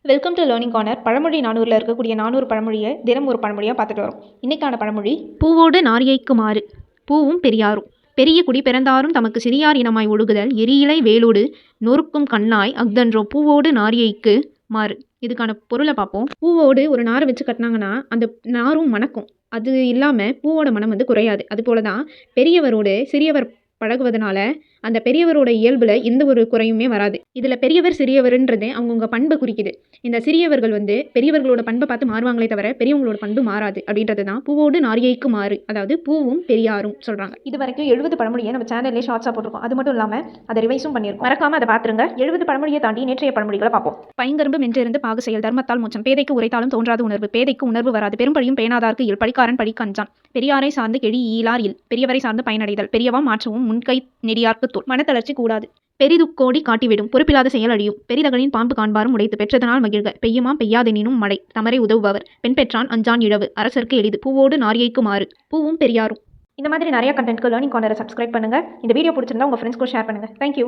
Welcome to learning corner. பழமொழி 400ல் இருக்கக்கூடிய 400 பழமொழியை தினம் ஒரு பழமொழியாக பார்த்துட்டு வரோம். இன்றைக்கான பழமொழி, பூவோடு நாரியைக்கு மாறு பூவும் பெரியாரும். பெரிய குடி பிறந்தாரும் தமக்கு சிறியார் இனமாய் ஒழுகுதல் எரியிலை வேலோடு நொறுக்கும் கண்ணாய் அஃதன்றோ பூவோடு நாரியைக்கு மாறு. இதுக்கான பொருளை பார்ப்போம். பூவோடு ஒரு நாரை வச்சு கட்டினாங்கன்னா அந்த நாரும் மணக்கும். அது இல்லாமல் பூவோட மனம் குறையாது. அதுபோல தான் பெரியவரோடு சிறியவர் பழகுவதனால அந்த பெரியவரோட இயல்பில் எந்த ஒரு குறையுமே வராது. இதில் பெரியவர் சிறியவர்ன்றது அவங்கவுங்க பண்பை குறிக்குது. இந்த சிறியவர்கள் பெரியவர்களோட பண்பை பார்த்து மாறுவாங்களே தவிர பெரியவங்களோட பண்பு மாறாது அப்படின்றது தான் பூவோடு நாரியைக்கு மாறு, அதாவது பூவும் பெரியாரும் சொல்கிறாங்க. இது வரைக்கும் 70 பழமொழியை நம்ம சேனல்லே ஷார்ட்ஸாக போட்டிருக்கோம். அது மட்டும் இல்லாமல் அதை ரிவைஸும் பண்ணியிருக்கோம். மறக்காமல் அதை பார்த்துருங்க. 70 பழமொழியை தாண்டி நேற்றைய பழமொழிகளை பார்ப்போம். பைங்கரும்பு மென்றிருந்து பாகு செயல் தர்மத்தால் மோட்சம். பேதைக்கு உரைத்தாலும் தோன்றாத உணர்வு. பேதைக்கு உணர்வு வராது. பெரும்பழியும் பேணாதார்க்கு இல். படிக்காரன் படிக்க அஞ்சான். பெரியாரை சார்ந்து கெழி ஈலார் இல். பெரியவரை சார்ந்து பயனடைதல். பெரியவா மாற்றவும் முன்கை நெடியார்க்கு தோல். மனத்தளர்ச்சி கூடாது. பெரிதுக்கோடி காட்டிவிடும். பொறுப்பில்லாத செயல் அழியும். பெரிதகனின் பாம்பு காண்பாரும் உடைத்து. பெற்றதனால் மகிழ்க. பெய்யுமாம் பெய்யாதெனினும் மழை. தமரை உதவுபவர். பெண் பெற்றான் அஞ்சான் இழவு. அரசருக்கு எளிது. பூவோடு நாரியைக்கு மாறு பூவும் பெரியாரும். இந்த மாதிரி நிறைய கண்டென்ட்க்கு லேர்னிங் கார்னரை சப்ஸ்கிரைப் பண்ணுங்கள். இந்த வீடியோ பிடிச்சிருந்தா உங்கள் ஃப்ரெண்ட்ஸ்க்கு ஷேர் பண்ணுங்கள். தேங்க்யூ.